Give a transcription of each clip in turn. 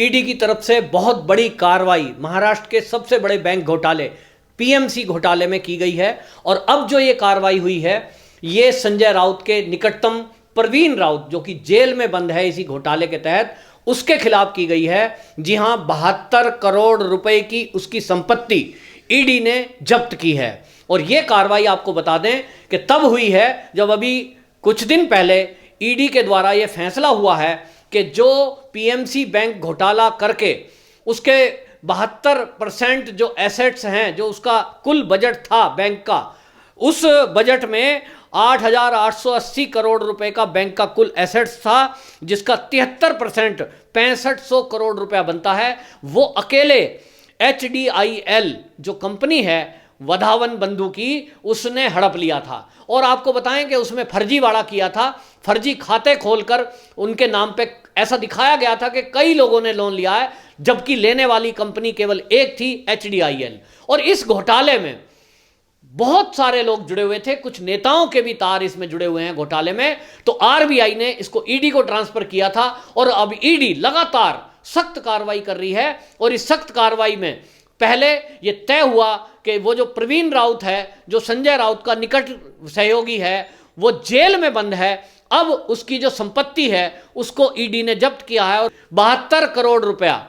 ED की तरफ से बहुत बड़ी कार्रवाई महाराष्ट्र के सबसे बड़े बैंक घोटाले पीएमसी घोटाले में की गई है। और अब जो ये कार्रवाई हुई है ये संजय राउत के निकटतम प्रवीण राउत जो कि जेल में बंद है इसी घोटाले के तहत, उसके खिलाफ की गई है। जी हां, 72 करोड़ रुपए की उसकी संपत्ति ईडी ने जब्त की है। और यह कार्रवाई आपको बता दें कि तब हुई है जब अभी कुछ दिन पहले ईडी के द्वारा यह फैसला हुआ है कि जो पीएमसी बैंक घोटाला करके उसके 72% जो एसेट्स हैं, जो उसका कुल बजट था बैंक का, उस बजट में 8,880 करोड़ रुपए का बैंक का कुल एसेट्स था, जिसका 73% 6500 करोड़ रुपया बनता है, वो अकेले HDIL जो कंपनी है वधावन बंधु की, उसने हड़प लिया था। और आपको बताएं कि उसमें फर्जीवाड़ा किया था, फर्जी खाते खोलकर उनके नाम पे ऐसा दिखाया गया था कि कई लोगों ने लोन लिया है, जबकि लेने वाली कंपनी केवल एक थी, HDIL। और इस घोटाले में बहुत सारे लोग जुड़े हुए थे, कुछ नेताओं के भी तार इसमें जुड़े हुए हैं घोटाले में। तो आरबीआई ने इसको ईडी को ट्रांसफर किया था और अब ईडी लगातार सख्त कार्रवाई कर रही है। और इस सख्त कार्रवाई में पहले यह तय हुआ कि वो जो प्रवीण राउत है, जो संजय राउत का निकट सहयोगी है, वो जेल में बंद है। अब उसकी जो संपत्ति है उसको ईडी ने जब्त किया है और 72 करोड़ रुपया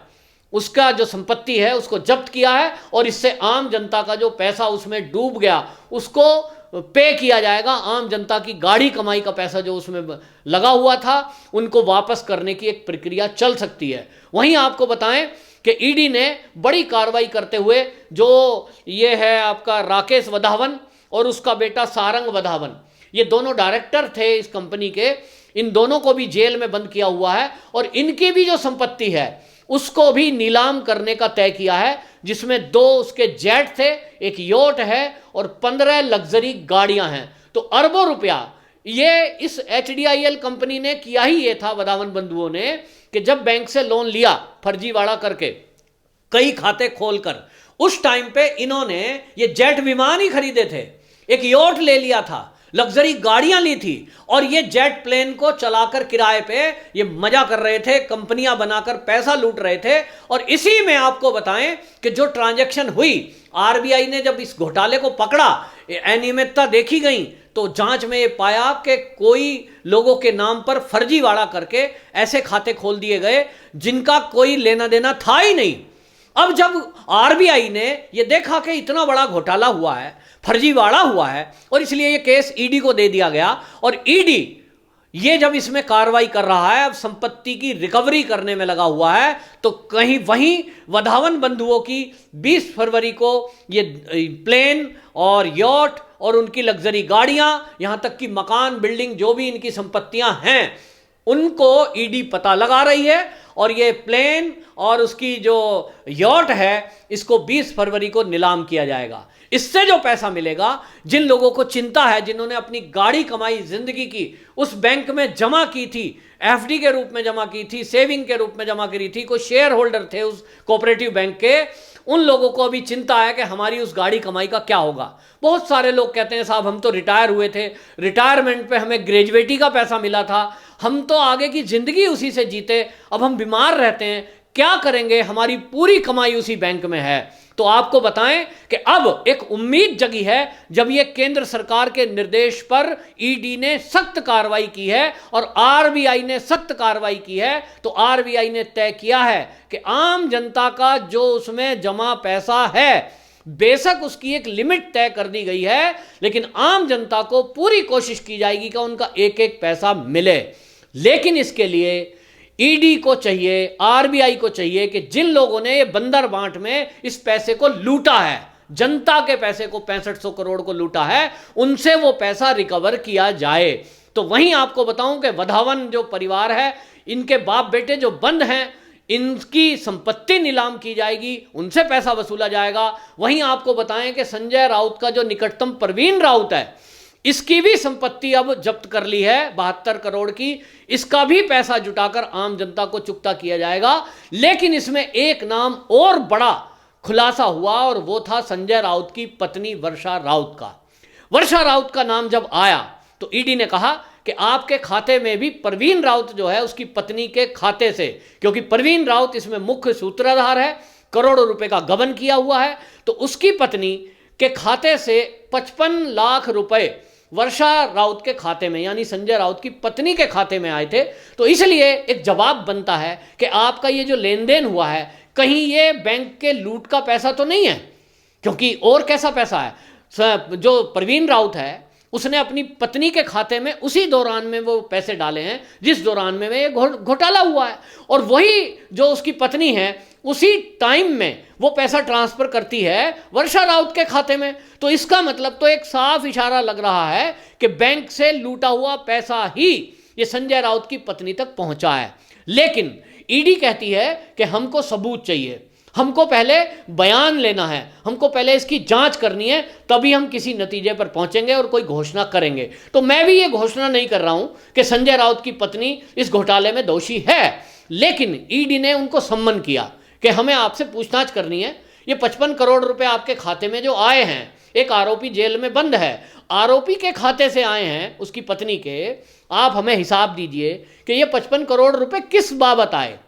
उसका जो संपत्ति है उसको जब्त किया है। और इससे आम जनता का जो पैसा उसमें डूब गया उसको पे किया जाएगा। आम जनता की गाढ़ी कमाई का पैसा जो उसमें लगा हुआ था उनको वापस करने की एक प्रक्रिया चल सकती है। वहीं आपको बताएं कि ईडी ने बड़ी कार्रवाई करते हुए जो ये है आपका राकेश वधावन और उसका बेटा सारंग वधावन, ये दोनों डायरेक्टर थे इस कंपनी के, इन दोनों को भी जेल में बंद किया हुआ है। और इनकी भी जो संपत्ति है उसको भी नीलाम करने का तय किया है, जिसमें 2 उसके जेट थे, एक योट है और 15 लग्जरी गाड़ियां हैं। तो अरबों रुपया ये इस HDIL कंपनी ने किया ही ये था, वधावन बंधुओं ने, कि जब बैंक से लोन लिया फर्जीवाड़ा करके, कई खाते खोलकर, उस टाइम पे इन्होंने ये जेट विमान ही खरीदे थे, एक योट ले लिया था, लग्जरी गाड़ियां ली थी और ये जेट प्लेन को चलाकर किराए पे ये मजा कर रहे थे, कंपनियां बनाकर पैसा लूट रहे थे। और इसी में आपको बताएं कि जो ट्रांजैक्शन हुई, आरबीआई ने जब इस घोटाले को पकड़ा, अनियमितता देखी गई, तो जांच में ये पाया कि कोई लोगों के नाम पर फर्जीवाड़ा करके ऐसे खाते खोल दिए गए जिनका कोई लेना देना था ही नहीं। अब जब आरबीआई ने ये देखा कि इतना बड़ा घोटाला हुआ है, फर्जीवाड़ा हुआ है, और इसलिए ये केस ईडी को दे दिया गया। और ईडी ये जब इसमें कार्रवाई कर रहा है, अब संपत्ति की रिकवरी करने में लगा हुआ है, तो कहीं वहीं वधावन बंधुओं की 20 फरवरी को ये प्लेन और यॉट और उनकी लग्जरी गाड़ियां, यहां तक कि मकान, बिल्डिंग, जो भी इनकी संपत्तियां हैं, उनको ईडी पता लगा रही है। और ये प्लेन और उसकी जो यॉट है इसको 20 फरवरी को नीलाम किया जाएगा। इससे जो पैसा मिलेगा, जिन लोगों को चिंता है, जिन्होंने अपनी गाड़ी कमाई जिंदगी की उस बैंक में जमा की थी, एफडी के रूप में जमा की थी, सेविंग के रूप में जमा करी थी, कोई शेयर होल्डर थे उस कोऑपरेटिव बैंक के, उन लोगों को अभी चिंता है कि हमारी उस गाड़ी कमाई का क्या होगा। बहुत सारे लोग कहते हैं साहब हम तो रिटायर हुए थे, रिटायरमेंट पे हमें ग्रेजुएटी का पैसा मिला था, हम तो आगे की जिंदगी उसी से जीते, अब हम बीमार रहते हैं, क्या करेंगे, हमारी पूरी कमाई उसी बैंक में है। तो आपको बताएं कि अब एक उम्मीद जगी है, जब ये केंद्र सरकार के निर्देश पर ईडी ने सख्त कार्रवाई की है और आरबीआई ने सख्त कार्रवाई की है, तो आरबीआई ने तय किया है कि आम जनता का जो उसमें जमा पैसा है, बेशक उसकी एक लिमिट तय कर दी गई है, लेकिन आम जनता को पूरी कोशिश की जाएगी कि उनका एक एक पैसा मिले। लेकिन इसके लिए ईडी को चाहिए, आरबीआई को चाहिए कि जिन लोगों ने ये बंदर बांट में इस पैसे को लूटा है, जनता के पैसे को 6500 करोड़ को लूटा है, उनसे वो पैसा रिकवर किया जाए। तो वहीं आपको बताऊं कि वधावन जो परिवार है, इनके बाप बेटे जो बंद हैं, इनकी संपत्ति नीलाम की जाएगी, उनसे पैसा वसूला जाएगा। वहीं आपको बताएं कि संजय राउत का जो निकटतम प्रवीण राउत है, इसकी भी संपत्ति अब जब्त कर ली है 72 करोड़ की, इसका भी पैसा जुटाकर आम जनता को चुकता किया जाएगा। लेकिन इसमें एक नाम और बड़ा खुलासा हुआ और वो था संजय राउत की पत्नी वर्षा राउत का। वर्षा राउत का नाम जब आया तो ईडी ने कहा कि आपके खाते में भी परवीन राउत जो है उसकी पत्नी के खाते से, क्योंकि परवीन राउत इसमें मुख्य सूत्रधार है, करोड़ों रुपए का गबन किया हुआ है, तो उसकी पत्नी के खाते से 55 लाख रुपए वर्षा राउत के खाते में यानी संजय राउत की पत्नी के खाते में आए थे। तो इसलिए एक जवाब बनता है कि आपका ये जो लेन देन हुआ है कहीं ये बैंक के लूट का पैसा तो नहीं है, क्योंकि और कैसा पैसा है। जो परवीन राउत है उसने अपनी पत्नी के खाते में उसी दौरान में वो पैसे डाले हैं जिस दौरान में ये घोटाला हुआ है, और वही जो उसकी पत्नी है उसी टाइम में वो पैसा ट्रांसफर करती है वर्षा राउत के खाते में। तो इसका मतलब तो एक साफ इशारा लग रहा है कि बैंक से लूटा हुआ पैसा ही ये संजय राउत की पत्नी तक पहुंचा है। लेकिन ईडी कहती है कि हमको सबूत चाहिए, हमको पहले बयान लेना है, हमको पहले इसकी जांच करनी है, तभी हम किसी नतीजे पर पहुंचेंगे और कोई घोषणा करेंगे। तो मैं भी ये घोषणा नहीं कर रहा हूं कि संजय राउत की पत्नी इस घोटाले में दोषी है, लेकिन ईडी ने उनको सम्मन किया कि हमें आपसे पूछताछ करनी है। ये 55 करोड़ रुपए आपके खाते में जो आए हैं, एक आरोपी जेल में बंद है, आरोपी के खाते से आए हैं उसकी पत्नी के, आप हमें हिसाब दीजिए कि ये 55 करोड़ रुपए किस बाबत आए।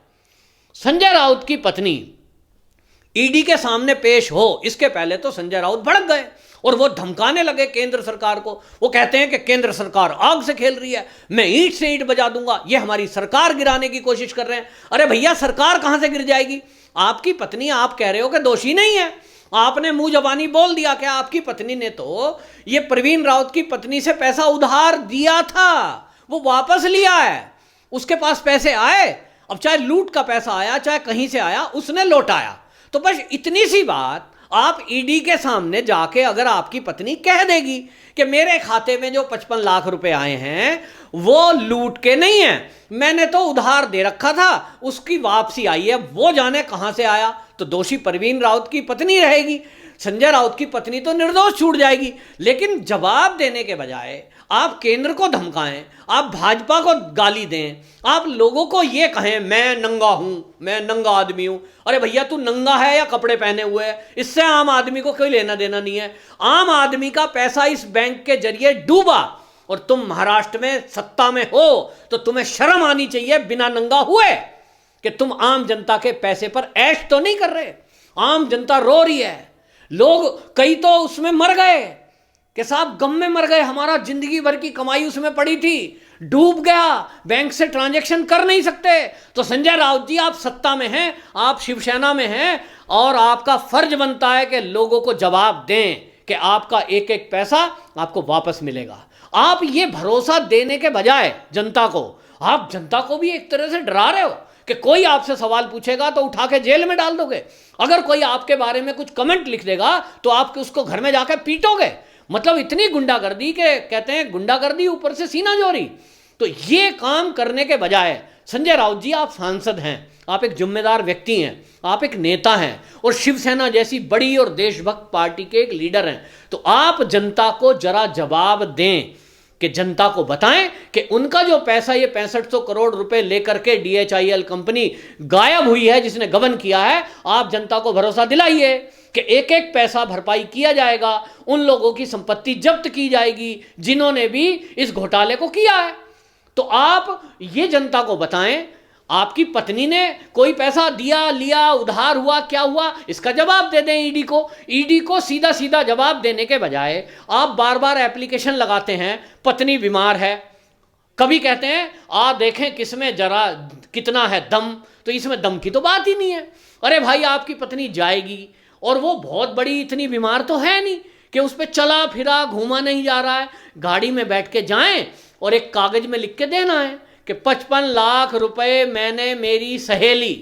संजय राउत की पत्नी ईडी के सामने पेश हो इसके पहले तो संजय राउत भड़क गए और वो धमकाने लगे केंद्र सरकार को। वो कहते हैं कि केंद्र सरकार आग से खेल रही है, मैं ईंट से ईंट बजा दूंगा, ये हमारी सरकार गिराने की कोशिश कर रहे हैं। अरे भैया, सरकार कहां से गिर जाएगी? आपकी पत्नी, आप कह रहे हो कि दोषी नहीं है, आपने मुंह जबानी बोल दिया कि आपकी पत्नी ने तो ये परवीन राउत की पत्नी से पैसा उधार दिया था, वो वापस लिया है, उसके पास पैसे आए, अब चाहे लूट का पैसा आया चाहे कहीं से आया, उसने लौटाया। तो बस इतनी सी बात आप ईडी के सामने जाके अगर आपकी पत्नी कह देगी कि मेरे खाते में जो 55 लाख रुपए आए हैं वो लूट के नहीं है, मैंने तो उधार दे रखा था, उसकी वापसी आई है, वो जाने कहां से आया, तो दोषी परवीन राउत की पत्नी रहेगी, संजय राउत की पत्नी तो निर्दोष छूट जाएगी। लेकिन जवाब देने के बजाय आप केंद्र को धमकाएं, आप भाजपा को गाली दें, आप लोगों को ये कहें मैं नंगा हूं, मैं नंगा आदमी हूं। अरे भैया, तू नंगा है या कपड़े पहने हुए है, इससे आम आदमी को कोई लेना देना नहीं है। आम आदमी का पैसा इस बैंक के जरिए डूबा और तुम महाराष्ट्र में सत्ता में हो तो तुम्हें शर्म आनी चाहिए बिना नंगा हुए कि तुम आम जनता के पैसे पर ऐश तो नहीं कर रहे। आम जनता रो रही है, लोग कई तो उसमें मर गए कि साहब गम में मर गए, हमारा जिंदगी भर की कमाई उसमें पड़ी थी, डूब गया, बैंक से ट्रांजैक्शन कर नहीं सकते। तो संजय राउत जी, आप सत्ता में हैं, आप शिवसेना में हैं और आपका फर्ज बनता है कि लोगों को जवाब दें कि आपका एक एक पैसा आपको वापस मिलेगा। आप ये भरोसा देने के बजाय जनता को, आप जनता को भी एक तरह से डरा रहे हो कि कोई आपसे सवाल पूछेगा तो उठा के जेल में डाल दोगे, अगर कोई आपके बारे में कुछ कमेंट लिख देगा तो आप उसको घर में जाकर पीटोगे। मतलब इतनी गुंडागर्दी के, कहते हैं गुंडागर्दी ऊपर से सीना जोरी। तो ये काम करने के बजाय संजय राउत जी, आप सांसद हैं, आप एक जिम्मेदार व्यक्ति हैं, आप एक नेता हैं और शिवसेना जैसी बड़ी और देशभक्त पार्टी के एक लीडर हैं, तो आप जनता को जरा जवाब दें कि जनता को बताएं कि उनका जो पैसा ये 6500 करोड़ रुपए लेकर के DHIL कंपनी गायब हुई है, जिसने गबन किया है, आप जनता को भरोसा दिलाइए कि एक एक पैसा भरपाई किया जाएगा, उन लोगों की संपत्ति जब्त की जाएगी जिन्होंने भी इस घोटाले को किया है। तो आप ये जनता को बताएं, आपकी पत्नी ने कोई पैसा दिया, लिया, उधार हुआ, क्या हुआ, इसका जवाब दे दें ईडी को। ईडी को सीधा सीधा जवाब देने के बजाय आप बार बार एप्लीकेशन लगाते हैं, पत्नी बीमार है, कभी कहते हैं आप देखें किसमें जरा कितना है दम, तो इसमें दम की तो बात ही नहीं है। अरे भाई, आपकी पत्नी जाएगी और वो बहुत बड़ी इतनी बीमार तो है नहीं कि उस पर चला फिरा घूमा नहीं जा रहा है, गाड़ी में बैठ के जाएं और एक कागज में लिख के देना है कि 55 लाख रुपए मैंने मेरी सहेली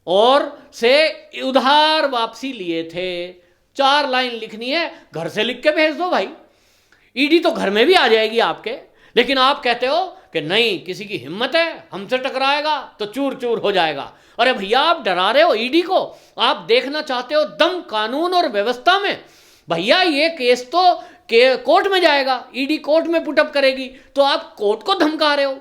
और से उधार वापसी लिए थे, 4 लाइन लिखनी है, घर से लिख के भेज दो भाई, ईडी तो घर में भी आ जाएगी आपके। लेकिन आप कहते हो कि नहीं, किसी की हिम्मत है हमसे टकराएगा तो चूर चूर हो जाएगा। अरे भैया, आप डरा रहे हो ईडी को, आप देखना चाहते हो दम कानून और व्यवस्था में। भैया, ये केस तो कोर्ट में जाएगा, ईडी कोर्ट में पुटअप करेगी, तो आप कोर्ट को धमका रहे हो।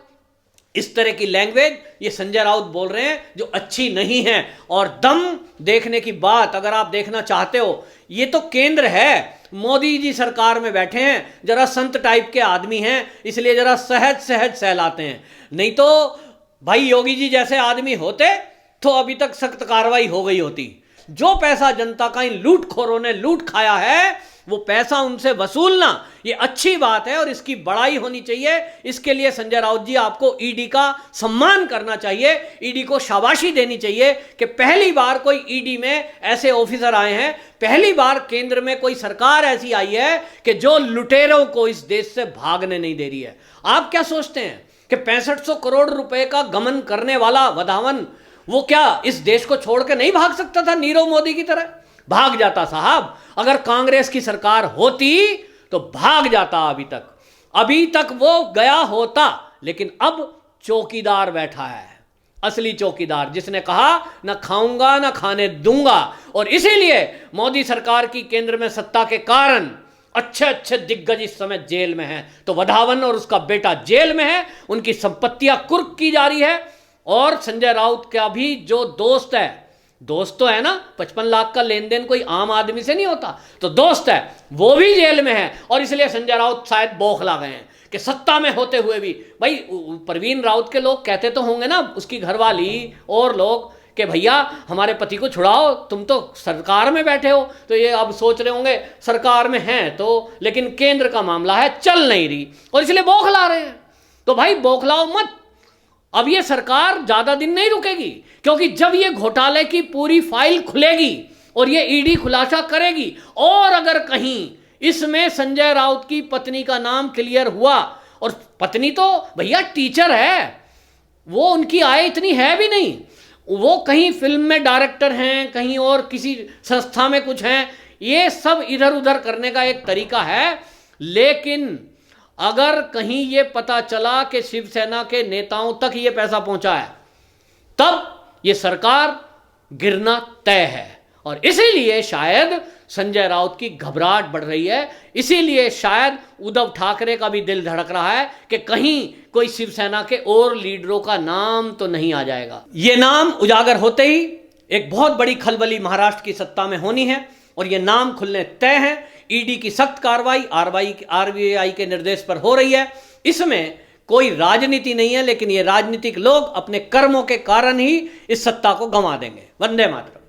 इस तरह की लैंग्वेज ये संजय राउत बोल रहे हैं जो अच्छी नहीं है। और दम देखने की बात अगर आप देखना चाहते हो, ये तो केंद्र है, मोदी जी सरकार में बैठे हैं, जरा संत टाइप के आदमी हैं, इसलिए जरा सहज सहज सहलाते हैं। नहीं तो भाई योगी जी जैसे आदमी होते तो अभी तक सख्त कार्रवाई हो गई होती। जो पैसा जनता का इन लूटखोरों ने लूट खाया है, वो पैसा उनसे वसूलना ये अच्छी बात है और इसकी बड़ाई होनी चाहिए। इसके लिए संजय राउत जी आपको ईडी का सम्मान करना चाहिए, ईडी को शाबाशी देनी चाहिए कि पहली बार कोई ईडी में ऐसे ऑफिसर आए हैं, पहली बार केंद्र में कोई सरकार ऐसी आई है कि जो लुटेरों को इस देश से भागने नहीं दे रही है। आप क्या सोचते हैं कि 6500 करोड़ रुपए का गमन करने वाला वधावन वो क्या इस देश को छोड़ के नहीं भाग सकता था? नीरव मोदी की तरह भाग जाता साहब। अगर कांग्रेस की सरकार होती तो भाग जाता अभी तक वो गया होता। लेकिन अब चौकीदार बैठा है, असली चौकीदार, जिसने कहा ना खाऊंगा ना खाने दूंगा। और इसीलिए मोदी सरकार की केंद्र में सत्ता के कारण अच्छे अच्छे दिग्गज इस समय जेल में हैं। तो वधावन और उसका बेटा जेल में है, उनकी संपत्तियां कुर्क की जा रही है। और संजय राउत का भी जो दोस्त है, दोस्त तो है ना, 55 लाख का लेन देन कोई आम आदमी से नहीं होता, तो दोस्त है, वो भी जेल में है। और इसलिए संजय राउत शायद बौखला गए हैं कि सत्ता में होते हुए भी, भाई परवीन राउत के लोग कहते तो होंगे ना, उसकी घरवाली और लोग, कि भैया हमारे पति को छुड़ाओ, तुम तो सरकार में बैठे हो। तो ये अब सोच रहे होंगे सरकार में हैं तो, लेकिन केंद्र का मामला है, चल नहीं रही और इसलिए बौखला रहे हैं। तो भाई बौखलाओ मत, अब ये सरकार ज्यादा दिन नहीं रुकेगी, क्योंकि जब ये घोटाले की पूरी फाइल खुलेगी और ये ईडी खुलासा करेगी, और अगर कहीं इसमें संजय राउत की पत्नी का नाम क्लियर हुआ, और पत्नी तो भैया टीचर है, वो उनकी आय इतनी है भी नहीं, वो कहीं फिल्म में डायरेक्टर हैं, कहीं और किसी संस्था में कुछ हैं, ये सब इधर उधर करने का एक तरीका है। लेकिन अगर कहीं ये पता चला कि शिवसेना के नेताओं तक ये पैसा पहुंचा है, तब ये सरकार गिरना तय है। और इसीलिए शायद संजय राउत की घबराहट बढ़ रही है, इसीलिए शायद उद्धव ठाकरे का भी दिल धड़क रहा है कि कहीं कोई शिवसेना के और लीडरों का नाम तो नहीं आ जाएगा। ये नाम उजागर होते ही एक बहुत बड़ी खलबली महाराष्ट्र की सत्ता में होनी है और ये नाम खुलने तय हैं। ईडी की सख्त कार्रवाई आरबीआई के निर्देश पर हो रही है। इसमें कोई राजनीति नहीं है, लेकिन ये राजनीतिक लोग अपने कर्मों के कारण ही इस सत्ता को गंवा देंगे। वंदे मातरम।